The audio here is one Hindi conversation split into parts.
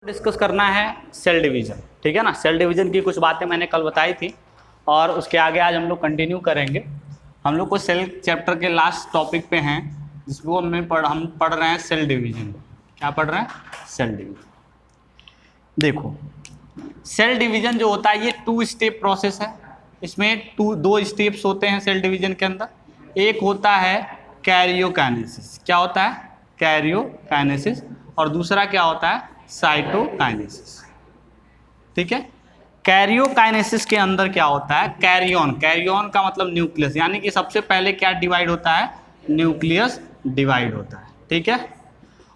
डिस्कस करना है सेल डिवीजन, ठीक है ना। सेल डिवीजन की कुछ बातें मैंने कल बताई थी और उसके आगे आज हम लोग कंटिन्यू करेंगे। हम लोग को सेल चैप्टर के लास्ट टॉपिक पे हैं जिसको हम पढ़ रहे हैं सेल डिवीजन। क्या पढ़ रहे हैं? Cell division. देखो, सेल डिवीजन जो होता है ये 2 स्टेप प्रोसेस है। इसमें दो स्टेप्स होते हैं सेल डिवीजन के अंदर। एक होता है कैरियोकाइनेसिस। क्या होता है? कैरियोकाइनेसिस। और दूसरा क्या होता है? साइटोकाइनेसिस। ठीक है। कैरियोकाइनेसिस के अंदर क्या होता है? कैरियन। कैरियन का मतलब न्यूक्लियस, यानी कि सबसे पहले क्या डिवाइड होता है? न्यूक्लियस डिवाइड होता है। ठीक है।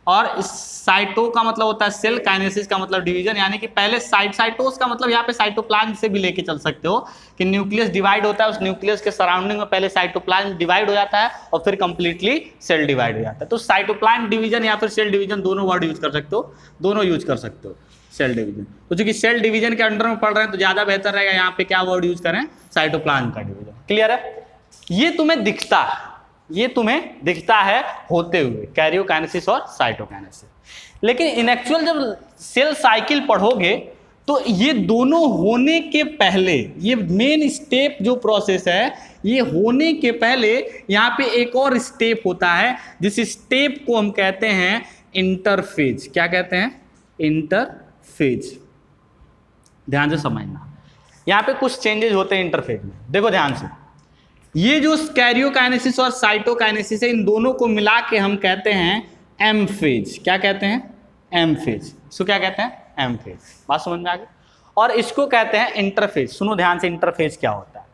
और इस साइटो का मतलब होता है सेल, काइनेसिस का मतलब डिवीजन, यानी कि पहले साइटोस का मतलब यहाँ पे साइटोप्लाज्म से भी लेके चल सकते हो कि न्यूक्लियस डिवाइड होता है, उस न्यूक्लियस के सराउंडिंग में पहले साइटोप्लाज्म डिवाइड हो जाता है और फिर कंप्लीटली सेल डिवाइड हो जाता है। तो साइटोप्लाज्म डिवीजन या फिर सेल डिवीजन दोनों वर्ड यूज कर सकते हो, दोनों यूज कर सकते हो सेल डिवीजन। तो चूंकि सेल डिवीजन के अंडर में पढ़ रहे हैं तो ज्यादा बेहतर रहेगा यहाँ पे क्या वर्ड यूज करें? साइटोप्लाज्म का डिवीजन। क्लियर है? ये तुम्हें दिखता है होते हुए कैरियोकाइनेसिस और साइटोकाइनेसिस, लेकिन इन एक्चुअल जब सेल साइकिल पढ़ोगे तो ये दोनों होने के पहले, ये मेन स्टेप जो प्रोसेस है, ये होने के पहले यहाँ पे एक और स्टेप होता है जिस स्टेप को हम कहते हैं इंटरफेज। क्या कहते हैं? इंटरफेज। ध्यान से समझना, यहाँ पे कुछ चेंजेस होते हैं इंटरफेज में। देखो ध्यान से, ये जो कैरियोकाइनेसिस और साइटोकाइनेसिस है, इन दोनों को मिला के हम कहते हैं एम फेज। क्या कहते हैं? M phase. इसको क्या कहते हैं? M phase. बात समझ में आ गई? और इसको कहते हैं इंटरफेज। सुनो ध्यान से, इंटरफेज क्या होता है?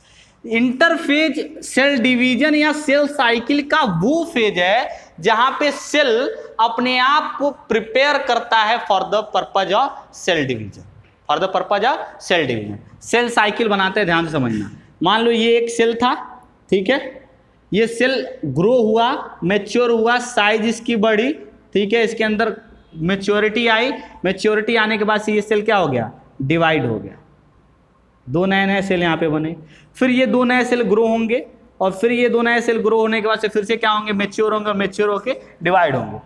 इंटरफेज सेल डिवीजन या सेल साइकिल का वो फेज है जहां पे सेल अपने आप को प्रिपेयर करता है for the purpose of cell division. For the purpose of cell division cell cycle बनाते हैं। ध्यान से समझना, मान लो ये एक सेल था, ठीक है। ये सेल ग्रो हुआ, मैच्योर हुआ, साइज इसकी बढ़ी, ठीक है। इसके अंदर मैच्योरिटी आई, मैच्योरिटी आने के बाद से ये सेल क्या हो गया? डिवाइड हो गया। 2 नए सेल यहाँ पे बने, फिर ये 2 नए सेल ग्रो होंगे और फिर ये 2 नए सेल ग्रो होने के बाद से फिर से क्या होंगे? मैच्योर होंगे और मैच्योर होके डिवाइड होंगे।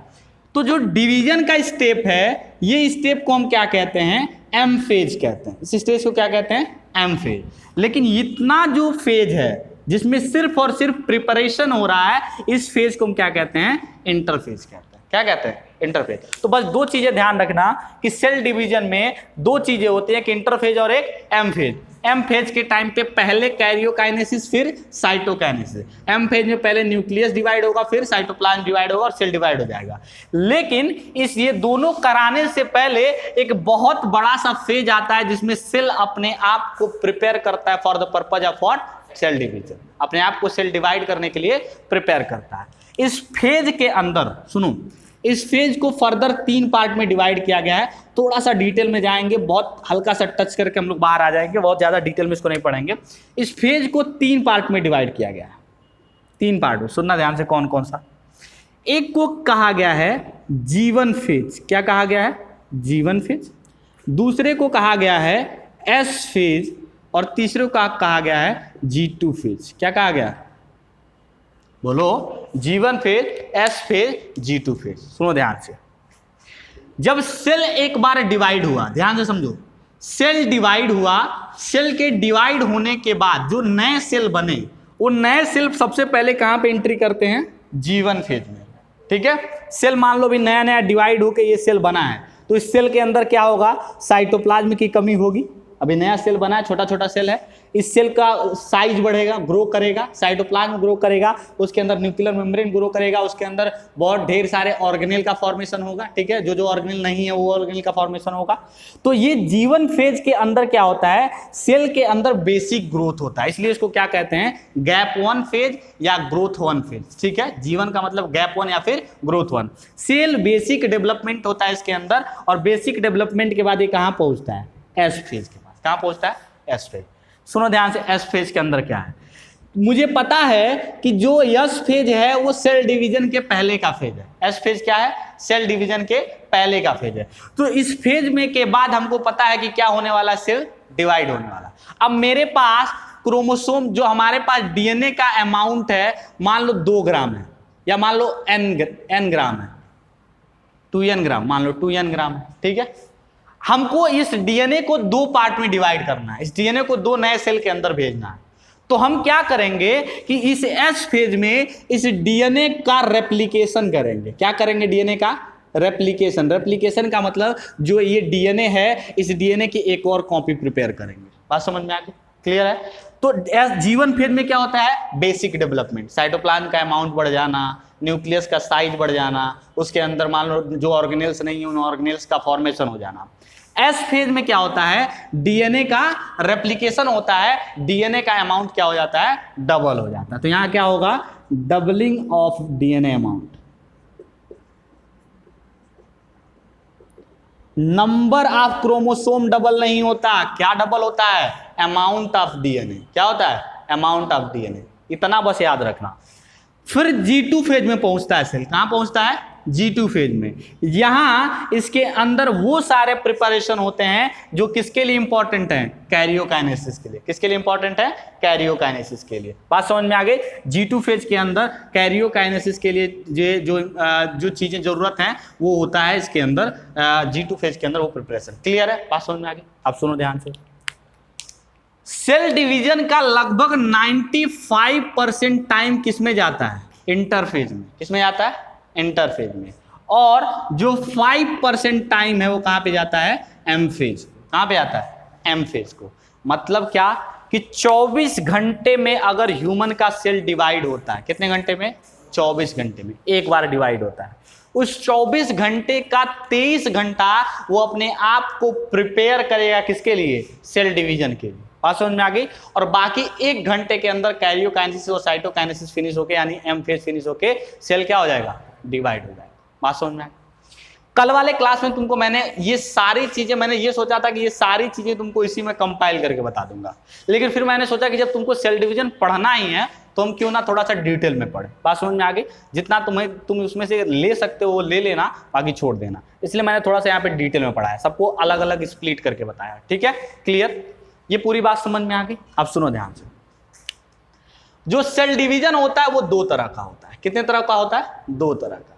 तो जो डिवीजन का स्टेप है, ये स्टेप को हम क्या कहते हैं? एम फेज कहते हैं। इस स्टेज को क्या कहते हैं? M phase. लेकिन इतना जो फेज है जिसमें सिर्फ और सिर्फ प्रिपरेशन हो रहा है, इस फेज को हम क्या कहते हैं? इंटरफेज कहते हैं। क्या कहते हैं? इंटरफेज। तो बस 2 चीजें ध्यान रखना कि सेल डिवीजन में 2 चीजें होती हैं, कि इंटरफेज और एक एम फेज। एम फेज के टाइम पे पहले कैरियोकाइनेसिस फिर साइटोकाइनेसिस। एम फेज में पहले न्यूक्लियस डिवाइड होगा, फिर साइटोप्लाज्म डिवाइड होगा और सेल डिवाइड हो जाएगा। लेकिन ये दोनों कराने से पहले एक बहुत बड़ा सा फेज आता है जिसमें सेल अपने आप को प्रिपेयर करता है for the purpose of what? Cell division. अपने आप को सेल डिवाइड करने के लिए प्रिपेयर करता है। इस फेज के अंदर सुनो, इस फेज को फर्दर 3 पार्ट में डिवाइड किया गया है। थोड़ा सा डिटेल में जाएंगे, बहुत हल्का सा टच करके हम लोग बाहर आ जाएंगे, बहुत ज्यादा डिटेल में इसको नहीं पढ़ेंगे। इस फेज को 3 पार्ट में डिवाइड किया गया है। 3 पार्ट में, सुनना ध्यान से कौन कौन सा। एक को कहा गया है जीवन फेज। क्या कहा गया है? जीवन फेज। दूसरे को कहा गया है एस फेज और तीसरे को कहा गया है G2 फेज। क्या कहा गया? बोलो। जीवन phase, S phase, G2 phase. सुनो ध्यान से, जब सेल एक बार डिवाइड हुआ, ध्यान से समझो, सेल डिवाइड हुआ, सेल के डिवाइड होने के बाद जो नए सेल बने, वो नए सेल सबसे पहले कहां पे एंट्री करते हैं? जीवन फेज में। ठीक है। सेल मान लो भी नया डिवाइड होकर ये सेल बना है, तो इस सेल के अंदर क्या होगा? साइटोप्लाज्म की कमी होगी। अभी नया सेल बना है, छोटा छोटा सेल है, इस सेल का साइज बढ़ेगा, ग्रो करेगा, साइटोप्लाज्म ग्रो करेगा, उसके अंदर न्यूक्लियर मेम्ब्रेन ग्रो करेगा, उसके अंदर बहुत ढेर सारे ऑर्गेनेल का फॉर्मेशन होगा। ठीक है। जो ऑर्गेनेल नहीं है वो ऑर्गेनेल का फॉर्मेशन होगा। तो ये जीवन फेज के अंदर क्या होता है? सेल के अंदर बेसिक ग्रोथ होता है, इसलिए इसको क्या कहते हैं? गैप 1 फेज या ग्रोथ 1 फेज। ठीक है। जीवन का मतलब गैप 1 या फिर ग्रोथ 1। सेल बेसिक डेवलपमेंट होता है इसके अंदर, और बेसिक डेवलपमेंट के बाद ये कहां पहुंचता है? एस फेज के पास। कहां पहुंचता है? S phase. सुनो ध्यान से, एस फेज के अंदर क्या है? मुझे पता है कि जो एस फेज है वो सेल डिवीजन के पहले का फेज है। एस फेज क्या है? सेल डिवीजन के पहले का फेज है। तो इस फेज में के बाद हमको पता है कि क्या होने वाला? सेल डिवाइड होने वाला। अब मेरे पास क्रोमोसोम, जो हमारे पास डीएनए का अमाउंट है, मान लो 2 ग्राम है या मान लो n ग्राम है, 2n ग्राम, मान लो 2n ग्राम है। ठीक है। हमको इस डीएनए को 2 पार्ट में डिवाइड करना है, इस डीएनए को 2 नए सेल के अंदर भेजना है। तो हम क्या करेंगे कि इस एस फेज में इस डीएनए का रेप्लिकेशन करेंगे। क्या करेंगे? डीएनए का रेप्लिकेशन। रेप्लिकेशन का मतलब जो ये डीएनए है, इस डीएनए की एक और कॉपी प्रिपेयर करेंगे। बात समझ में आ गई? क्लियर है? तो जीवन फेज में क्या होता है? बेसिक डेवलपमेंट, साइटोप्लाज्म का अमाउंट बढ़ जाना, न्यूक्लियस का साइज बढ़ जाना, उसके अंदर मान लो जो ऑर्गेनेल्स नहीं है उन ऑर्गेनेल्स का फॉर्मेशन हो जाना। एस फेज में क्या होता है? डीएनए का रेप्लिकेशन होता है, डीएनए का अमाउंट क्या हो जाता है? डबल हो जाता है। तो यहां क्या होगा? Doubling of DNA amount. Number of chromosome double नहीं होता, क्या डबल होता है? Amount of DNA. क्या होता है? Amount of DNA. इतना बस याद रखना। फिर G2 फेज में पहुंचता है सेल। कहां पहुंचता है? G2 फेज में। यहां इसके अंदर वो सारे प्रिपरेशन होते हैं जो किसके लिए इंपॉर्टेंट हैं? कैरियोकाइनेसिस के लिए। किसके लिए इंपॉर्टेंट है? कैरियोकाइनेसिस के लिए। बात समझ में आ गई? G2 फेज के अंदर कैरियोकाइनेसिस के लिए जो चीजें जरूरत हैं वो होता है इसके अंदर, G2 फेज के अंदर वो प्रिपरेशन। क्लियर है? बात समझ में आ गई? आप सुनो ध्यान से। सेल डिवीजन का लगभग 95% टाइम किसमें जाता है? इंटरफेज में। किसमें जाता है? इंटरफेज में। और जो 5% टाइम है वो कहां पे जाता है? M phase. कहां पे जाता है? एम फेज को। मतलब क्या कि 24 घंटे में अगर ह्यूमन का सेल डिवाइड होता है, कितने घंटे में? 24 घंटे में एक बार डिवाइड होता है। उस 24 घंटे का 23 घंटा वो अपने आप को प्रिपेयर करेगा किसके लिए? सेल डिवीजन के लिए। बात समझ में आ गई? और बाकी 1 घंटे के अंदर कैरियोकाइनेसिस और साइटोकाइनेसिस फिनिश होके, यानी एम फेज फिनिश होके सेल क्या हो जाएगा? डिवाइड हो जाएगा। बात समझ में आ गई? कल वाले क्लास में तुमको मैंने ये सारी चीजें, मैंने ये सोचा था कि ये सारी चीजें तुमको इसी में कंपाइल करके बता दूंगा, लेकिन फिर मैंने सोचा कि जब तुमको सेल डिवीजन पढ़ना ही है तो हम क्यों ना थोड़ा सा डिटेल में पढ़े। बात समझ में आ गई? जितना तुम उसमें से ले सकते हो वो ले लेना, बाकी छोड़ देना। इसलिए मैंने थोड़ा सा यहाँ पे डिटेल में पढ़ाया, सबको अलग अलग स्प्लिट करके बताया। ठीक है? क्लियर? ये पूरी बात समझ में आ गई? अब सुनो ध्यान से। जो सेल डिवीजन होता है वो 2 तरह का होता है। कितने तरह का होता है? 2 तरह का।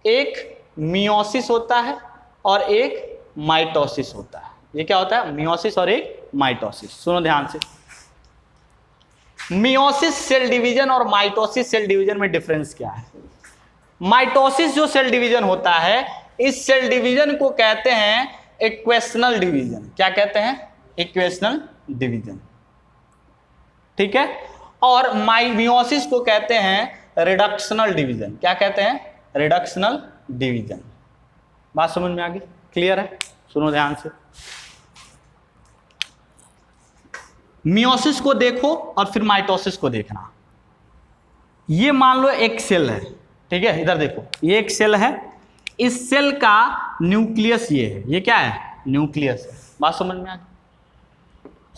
एक मियोसिस होता है और एक माइटोसिस होता है। ये क्या होता है? मियोसिस और एक माइटोसिस। सुनो ध्यान से। मियोसिस सेल डिवीजन और माइटोसिस सेल डिवीजन में डिफरेंस क्या है? माइटोसिस जो सेल डिवीजन होता है, इस सेल डिवीजन को कहते हैं इक्वेशनल डिवीजन। क्या कहते हैं? Equational division. ठीक है? और मियोसिस को कहते हैं रिडक्शनल डिवीजन। क्या कहते हैं? Reductional division. बात समझ में आ गई? क्लियर है? सुनो ध्यान से। मियोसिस को देखो और फिर माइटोसिस को देखना। ये मान लो एक सेल है, ठीक है? इधर देखो, ये एक सेल है। इस सेल का न्यूक्लियस ये है। ये क्या है? न्यूक्लियस है। बात समझ में आ गई?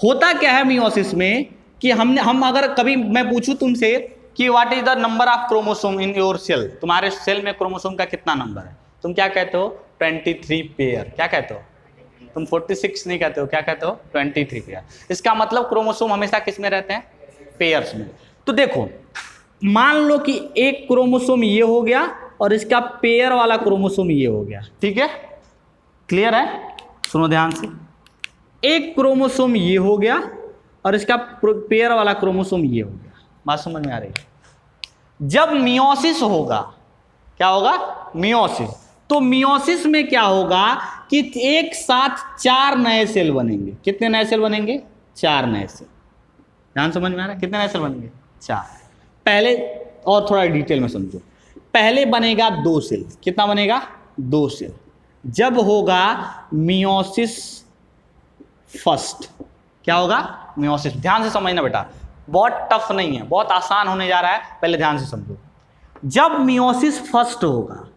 होता क्या है मियोसिस में कि हम अगर कभी मैं पूछूं तुमसे कि what is the number of chromosome in your cell, तुम्हारे सेल में क्रोमोसोम का कितना नंबर है, तुम क्या कहते हो? 23 पेयर। क्या कहते हो? तुम 46 नहीं कहते हो, क्या कहते हो? 23 पेयर। इसका मतलब क्रोमोसोम हमेशा किस में रहते हैं? पेयर्स में। तो देखो, मान लो कि एक क्रोमोसोम ये हो गया और इसका पेयर वाला क्रोमोसोम ये हो गया। ठीक है? क्लियर है? सुनो ध्यान से। एक क्रोमोसोम ये हो गया और इसका पेयर वाला क्रोमोसोम ये हो गया। बात समझ में आ रही है? जब मियोसिस होगा, क्या होगा? मियोसिस। तो मियोसिस में क्या होगा कि एक साथ 4 नए सेल बनेंगे। कितने नए सेल बनेंगे? 4 नए सेल। ध्यान समझ में आ रहा है? कितने नए सेल बनेंगे? 4। पहले और थोड़ा डिटेल में समझो। पहले बनेगा 2 सेल। कितना बनेगा? 2 सेल। जब होगा मियोसिस फर्स्ट। क्या होगा? मियोसिस। ध्यान से समझना बेटा, बहुत टफ नहीं है, बहुत आसान होने जा रहा है, पहले ध्यान से समझो। जब मियोसिस फर्स्ट होगा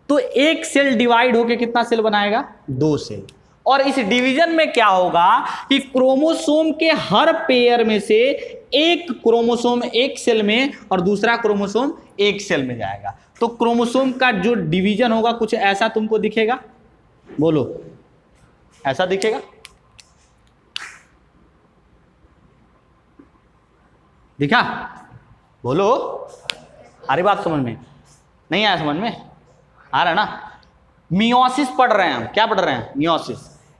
तो एक सेल डिवाइड होके कितना सेल बनाएगा? 2 सेल। और इस डिवीजन में क्या होगा कि क्रोमोसोम के हर पेयर में से एक क्रोमोसोम एक सेल में और दूसरा क्रोमोसोम एक सेल में जाएगा। तो क्रोमोसोम का जो डिवीजन होगा कुछ ऐसा तुमको दिखेगा। बोलो, ऐसा दिखेगा? दिखा? बोलो। आ रही बात समझ में? नहीं आया समझ में? आ रहा है ना? मियोसिस पढ़ रहे हैं हम। क्या पढ़ रहे हैं? मियोसिस।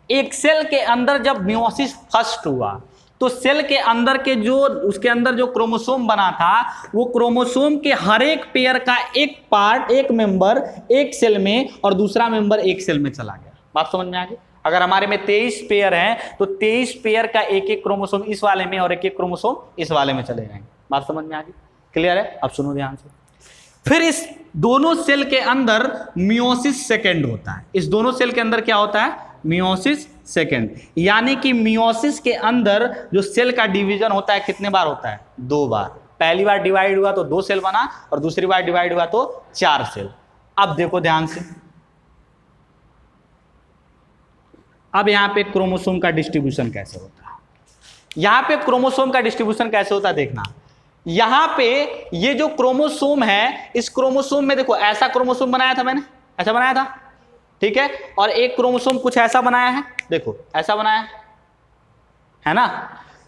एक सेल के अंदर जब मियोसिस फर्स्ट हुआ तो सेल के अंदर के जो उसके अंदर जो क्रोमोसोम बना था वो क्रोमोसोम के हर एक पेयर का एक पार्ट, एक मेंबर एक सेल में और दूसरा मेंबर एक सेल में चला गया। बात समझ में आ गई? अगर हमारे में 23 पेयर हैं तो 23 पेयर का एक एक क्रोमोसोम इस वाले में और एक एक क्रोमोसोम इस वाले में चले जाएंगे। बात समझ में आ गई? क्लियर है? अब सुनो ध्यान से। फिर इस दोनों सेल के अंदर मियोसिस सेकेंड होता है। इस दोनों सेल के अंदर क्या होता है? Meiosis second. यानी कि मियोसिस के अंदर जो सेल का डिवीजन होता है कितने बार होता है? 2 बार। पहली बार डिवाइड हुआ तो 2 सेल बना और दूसरी बार डिवाइड हुआ तो 4 सेल। अब देखो ध्यान से, अब यहां पे क्रोमोसोम का डिस्ट्रीब्यूशन कैसे होता है। यहां पे क्रोमोसोम का डिस्ट्रीब्यूशन कैसे होता है देखना। यहां पे ये जो क्रोमोसोम है, इस क्रोमोसोम में देखो ऐसा क्रोमोसोम बनाया था मैंने, ऐसा बनाया था, ठीक है, और एक क्रोमोसोम कुछ ऐसा बनाया है, देखो ऐसा बनाया है ना।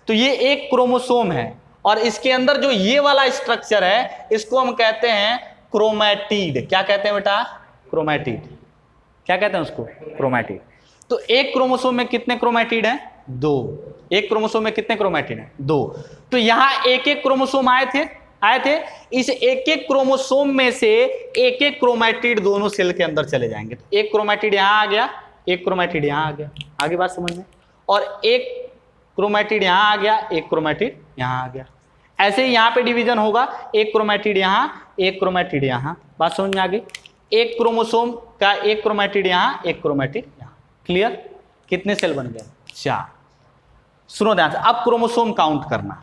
तो ये एक क्रोमोसोम है और इसके अंदर जो ये वाला स्ट्रक्चर है इसको हम कहते हैं क्रोमैटिड। क्या कहते हैं बेटा? क्रोमैटिड। क्या कहते हैं उसको? क्रोमैटिड। तो एक क्रोमोसोम में कितने क्रोमैटिड हैं? 2। एक क्रोमोसोम में कितने क्रोमैटिड हैं? 2। तो यहां एक एक क्रोमोसोम आए थे। इस एक एक क्रोमोसोम में से एक एक क्रोमैटिड दोनों सेल के अंदर चले जाएंगे। तो एक क्रोमैटिड यहां आ गया, एक क्रोमैटिड यहां आ गया। आगे बात समझ में? और एक क्रोमैटिड यहां आ गया, एक क्रोमैटिड यहां आ गया। ऐसे ही यहां पे डिवीजन होगा, एक क्रोमैटिड यहां, एक क्रोमैटिड यहां। बात समझ में आ गई? एक क्रोमोसोम का एक क्रोमैटिड यहां, एक क्रोमैटिड यहां। क्लियर? कितने सेल बन गए? 4। सुनो ध्यान से, अब क्रोमोसोम काउंट करना।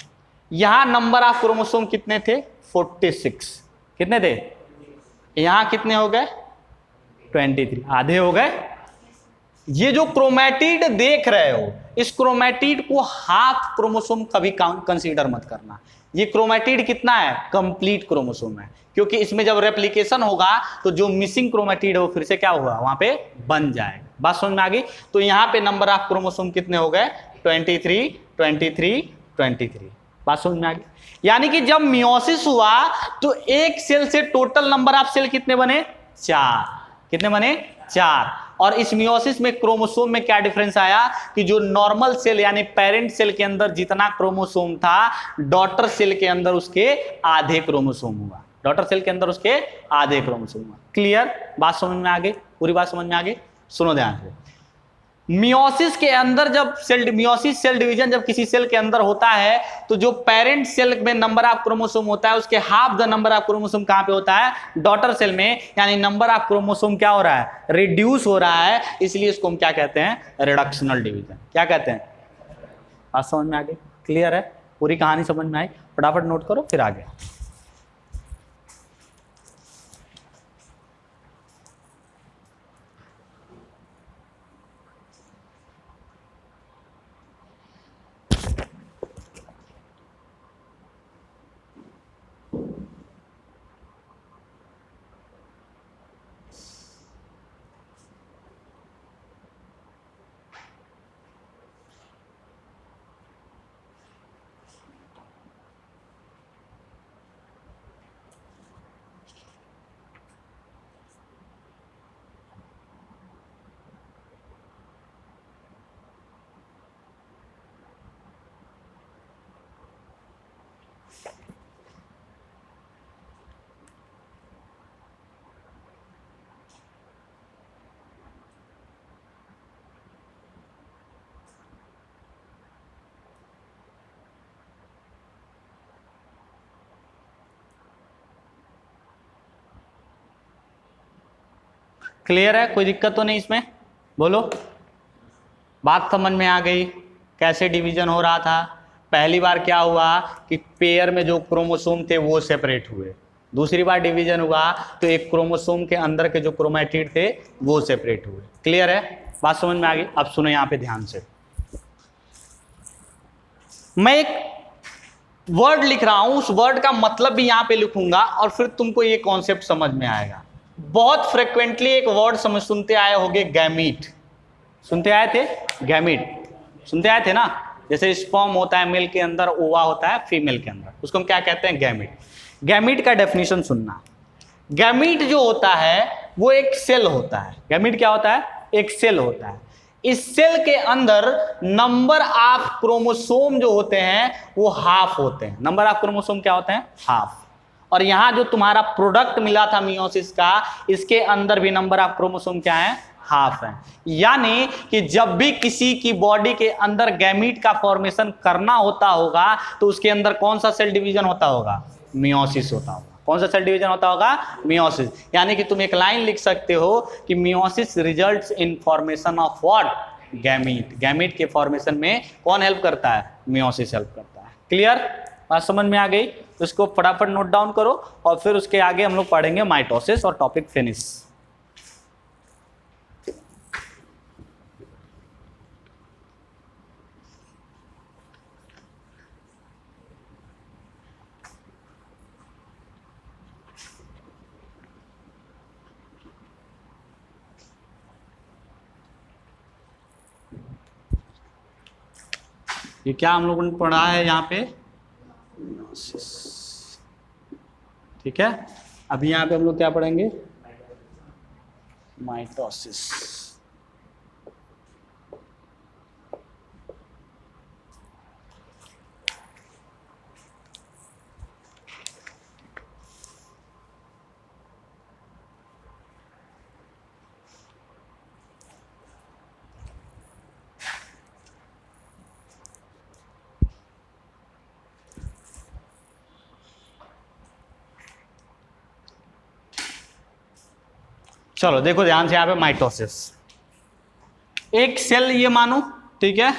यहां नंबर ऑफ क्रोमोसोम कितने थे? 46। कितने थे? यहां कितने हो गए? 23। आधे हो गए। ये जो क्रोमैटिड देख रहे हो, इस क्रोमैटिड को हाफ क्रोमोसोम कभी कंसीडर मत करना। ये क्रोमैटिड कितना है? कंप्लीट क्रोमोसोम है, क्योंकि इसमें जब रेप्लिकेशन होगा तो जो मिसिंग क्रोमैटिड है वो फिर से क्या होगा? वहां पे बन जाएगा। बात समझ में आ गई? तो यहां पे नंबर ऑफ क्रोमोसोम कितने हो गए? 23, 23, 23। बात समझ में आ गई? यानी कि जब मियोसिस हुआ तो एक सेल से टोटल नंबर ऑफ सेल कितने बने? 4। कितने बने? 4। और इस मियोसिस में क्रोमोसोम में क्या डिफरेंस आया कि जो नॉर्मल सेल यानी पेरेंट सेल के अंदर जितना क्रोमोसोम था, डॉटर सेल के अंदर उसके आधे क्रोमोसोम हुआ। डॉटर सेल के अंदर उसके आधे क्रोमोसोम हुआ। क्लियर? बात समझ में आ गई? पूरी बात समझ में आ गई? सुनो ध्यान से। मियोसिस के अंदर जब मियोसिस सेल डिवीजन जब किसी सेल के अंदर होता है तो जो पेरेंट सेल में नंबर ऑफ क्रोमोसोम होता है उसके half the number of chromosome कहां पे होता है? डॉटर सेल में। यानी नंबर ऑफ क्रोमोसोम क्या हो रहा है? रिड्यूस हो रहा है। इसलिए इसको हम क्या कहते हैं? Reductional division. क्या कहते हैं? बात समझ में आ गई? क्लियर है? पूरी कहानी समझ में आई? फटाफट नोट करो फिर आगे। क्लियर है? कोई दिक्कत तो नहीं इसमें? बोलो। बात समझ में आ गई? कैसे डिवीजन हो रहा था? पहली बार क्या हुआ कि पेयर में जो क्रोमोसोम थे वो सेपरेट हुए। दूसरी बार डिवीजन हुआ तो एक क्रोमोसोम के अंदर के जो क्रोमैटिड थे वो सेपरेट हुए। क्लियर है? बात समझ में आ गई? अब सुनो यहां पे ध्यान से। मैं एक वर्ड लिख रहा हूं, उस वर्ड का मतलब भी यहां पे लिखूंगा और फिर तुमको ये कॉन्सेप्ट समझ में आएगा। बहुत फ्रिक्वेंटली एक वर्ड समझ सुनते आए होंगे, गैमीट। सुनते आए थे? गैमीट सुनते आए थे ना? जैसे स्पर्म होता है मेल के अंदर, ओवा होता है फीमेल के अंदर, उसको हम क्या कहते हैं? गैमीट। गैमीट का डेफिनेशन सुनना। गैमीट जो होता है वो एक सेल होता है। गैमीट क्या होता है? एक सेल होता है। इस सेल के अंदर नंबर ऑफ क्रोमोसोम जो होते हैं वो हाफ होते हैं। नंबर ऑफ क्रोमोसोम क्या होते हैं? हाफ। और यहां जो तुम्हारा प्रोडक्ट मिला था मियोसिस का, इसके अंदर भी नंबर ऑफ क्रोमोसोम क्या है? हाफ है। यानी कि जब भी किसी की बॉडी के अंदर गैमीट का फॉर्मेशन करना होता होगा तो उसके अंदर कौन सा सेल डिवीजन होता होगा? मियोसिस होता होगा। कौन सा सेल डिवीजन होता होगा? मियोसिस। यानी कि तुम एक लाइन लिख सकते हो कि meiosis results in formation of what? Gamete. Gamete के फॉर्मेशन में कौन हेल्प करता है? मियोसिस हेल्प करता है। क्लियर? बात समझ में आ गई? तो इसको फटाफट नोट डाउन करो और फिर उसके आगे हम लोग पढ़ेंगे माइटोसिस और टॉपिक फिनिश। ये क्या हम लोगों ने पढ़ा है यहाँ पे? ठीक है, अभी यहाँ पे हम लोग क्या पढ़ेंगे? माइटोसिस। चलो देखो ध्यान से यहाँ पे माइटोसिस। एक सेल ये मानो, ठीक है,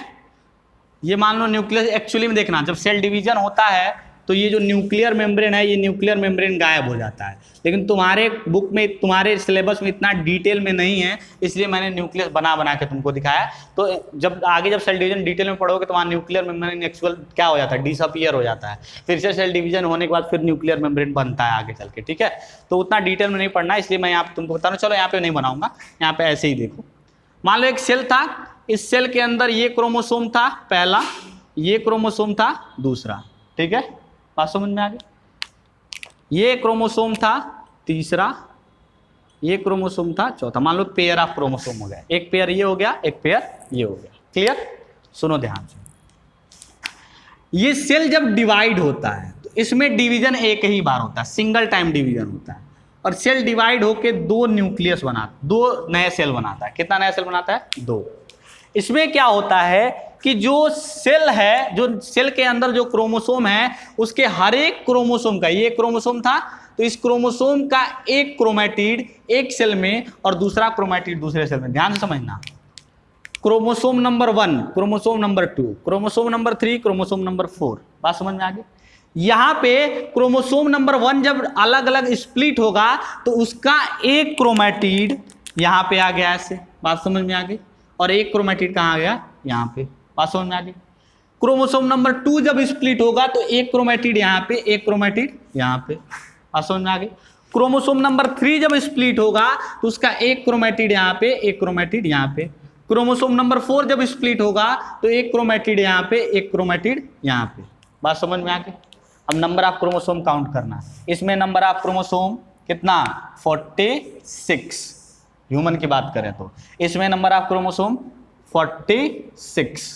ये मान लो न्यूक्लियस। एक्चुअली में देखना, जब सेल डिवीजन होता है तो ये जो न्यूक्लियर मेम्ब्रेन है, ये न्यूक्लियर मेम्ब्रेन गायब हो जाता है। लेकिन तुम्हारे बुक में, तुम्हारे सिलेबस में इतना डिटेल में नहीं है, इसलिए मैंने न्यूक्लियस बना के तुमको दिखाया। तो जब आगे जब सेल डिवीजन डिटेल में पढ़ोगे तो वहाँ न्यूक्लियर मेम्ब्रेन एक्चुअल क्या हो जाता है? डिसअपियर हो जाता है। फिर से सेल डिवीजन होने के बाद फिर न्यूक्लियर मेम्ब्रेन बनता है आगे चल के, ठीक है। तो उतना डिटेल में नहीं पढ़ना, इसलिए मैं यहाँ पे तुमको बता रहा हूँ। चलो यहाँ पे नहीं बनाऊंगा, यहाँ पे ऐसे ही देखो। मान लो एक सेल था, इस सेल के अंदर ये क्रोमोसोम था पहला, ये क्रोमोसोम था दूसरा, ठीक है। बात समझ में आ गई? ये क्रोमोसोम था तीसरा, ये क्रोमोसोम था चौथा। मान लो पेयर ऑफ क्रोमोसोम हो गया, एक पेयर ये हो गया, एक पेयर ये हो गया। क्लियर? सुनो ध्यान से, ये सेल जब डिवाइड होता है तो इसमें डिवीजन एक ही बार होता है, सिंगल टाइम डिवीजन होता है। और सेल डिवाइड होके दो न्यूक्लियस बनाता, दो नए सेल बनाता है। कितना नया सेल बनाता है? दो। इसमें क्या होता है कि जो सेल है, जो सेल के अंदर जो क्रोमोसोम है, उसके हर एक क्रोमोसोम का, ये क्रोमोसोम था तो इस क्रोमोसोम का एक क्रोमैटिड एक सेल में और दूसरा क्रोमैटिड दूसरे सेल में। ध्यान से समझना, chromosome number 1, chromosome number 2, chromosome number 3, chromosome number 4। बात समझ में आ गई? यहाँ पे क्रोमोसोम नंबर 1 जब अलग अलग स्प्लिट होगा तो उसका एक क्रोमैटिड यहाँ पे आ गया ऐसे। बात समझ में आ गई? और एक क्रोमैटिड कहाँ आ गया? यहाँ पे। बात समझ में आ गई? क्रोमोसोम नंबर 2 जब स्प्लिट होगा तो एक क्रोमैटिड यहाँ पे, एक क्रोमैटिड यहाँ पे। बात समझ में आ गई? क्रोमोसोम नंबर 3 जब स्प्लिट होगा तो उसका एक क्रोमैटिड यहाँ पे, एक क्रोमैटिड यहाँ पे। क्रोमोसोम नंबर 4 जब स्प्लिट होगा तो एक क्रोमैटिड यहाँ पे, एक क्रोमैटिड यहाँ पे। बात समझ में आ गई? अब नंबर ऑफ क्रोमोसोम काउंट करना। इसमें नंबर ऑफ क्रोमोसोम कितना? 46। ह्यूमन की बात करें तो इसमें नंबर ऑफ क्रोमोसोम 46।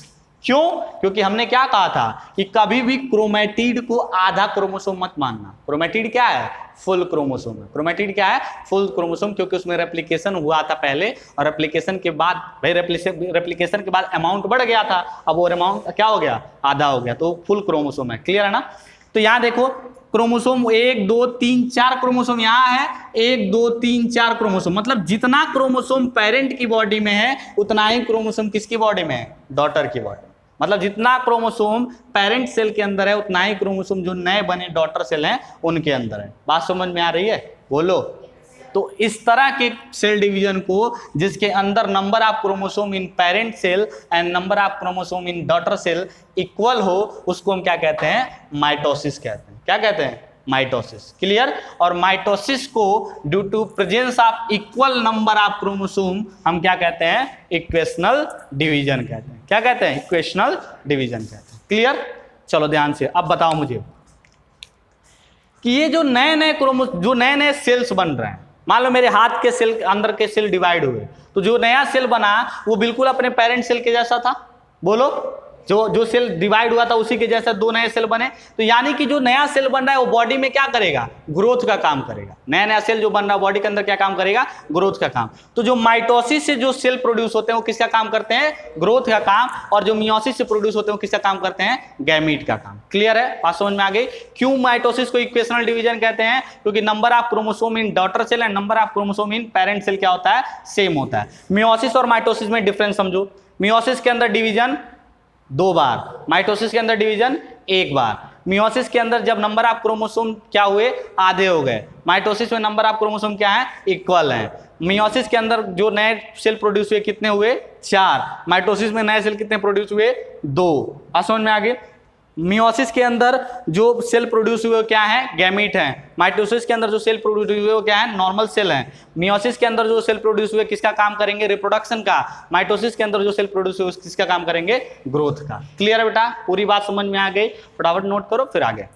क्यों? क्योंकि हमने क्या कहा था कि कभी भी क्रोमैटिड को आधा क्रोमोसोम मत मानना। क्रोमैटिड क्या है? फुल क्रोमोसोम है। क्रोमैटिड क्या है? फुल क्रोमोसोम, क्योंकि उसमें रेप्लिकेशन हुआ था पहले, और रेप्लिकेशन के बाद भाई रेप्लिकेशन के बाद अमाउंट बढ़ गया था, अब वो अमाउंट क्या हो गया? आधा हो गया, तो फुल क्रोमोसोम है। क्लियर है ना? तो यहां देखो, क्रोमोसोम 1 2 3 4 क्रोमोसोम यहाँ है, 1 2 3 4 क्रोमोसोम। मतलब जितना क्रोमोसोम पेरेंट की बॉडी में है उतना ही क्रोमोसोम किसकी बॉडी में है? डॉटर की बॉडी। मतलब जितना क्रोमोसोम पेरेंट सेल के अंदर है उतना ही क्रोमोसोम जो नए बने डॉटर सेल हैं उनके अंदर है। बात समझ में आ रही है? बोलो। तो इस तरह के सेल डिवीजन को, जिसके अंदर number of chromosome in parent cell and number of chromosome in daughter cell equal हो, उसको हम क्या कहते हैं? माइटोसिस कहते हैं। क्या कहते हैं? माइटोसिस। क्लियर? और माइटोसिस को due to presence of equal number of chromosome हम क्या कहते हैं? इक्वेशनल डिवीजन कहते हैं। क्या कहते हैं? इक्वेशनल डिवीजन कहते हैं। क्लियर? चलो ध्यान से अब बताओ मुझे कि ये जो नए नए सेल्स बन रहे हैं, मान लो मेरे हाथ के सेल अंदर के सेल डिवाइड हुए, तो जो नया सेल बना वो बिल्कुल अपने पेरेंट सेल के जैसा था। बोलो, जो सेल डिवाइड हुआ था उसी के जैसा दो नए सेल बने। तो यानी कि जो नया सेल बन रहा है वो बॉडी में क्या करेगा, ग्रोथ का काम करेगा। नया नया सेल जो बन रहा है बॉडी के अंदर क्या काम करेगा, ग्रोथ का काम। तो जो माइटोसिस से जो सेल प्रोड्यूस होते हैं वो किसका काम करते हैं, ग्रोथ का काम। और जो मियोसिस से प्रोड्यूस होते हैं वो किसका काम करते हैं, गैमीट का काम। क्लियर है, बात समझ में आ गई। क्यों माइटोसिस को इक्वेशनल डिवीजन कहते हैं, क्योंकि number of chromosome in daughter cell and number of chromosome in parent cell क्या होता है, सेम होता है। मियोसिस और माइटोसिस में डिफरेंस समझो। मियोसिस के अंदर डिवीजन 2 बार, माइटोसिस के अंदर डिवीजन 1 बार। मियोसिस के अंदर जब नंबर ऑफ क्रोमोसोम क्या हुए, आधे हो गए। माइटोसिस में नंबर ऑफ क्रोमोसोम क्या है, इक्वल है। मियोसिस के अंदर जो नए सेल प्रोड्यूस हुए कितने हुए, 4। माइटोसिस में नए सेल कितने प्रोड्यूस हुए, 2। अब समझ में आ गई। मियोसिस के अंदर जो सेल प्रोड्यूस हुए क्या है, गैमीट है। माइटोसिस के अंदर जो सेल प्रोड्यूस हुए वो क्या है, नॉर्मल सेल है। मियोसिस के अंदर जो सेल प्रोड्यूस हुए किसका काम करेंगे, रिप्रोडक्शन का। माइटोसिस के अंदर जो सेल प्रोड्यूस हुए किसका काम करेंगे, ग्रोथ का। क्लियर है बेटा, पूरी बात समझ में आ गई। फटाफट नोट करो फिर आगे।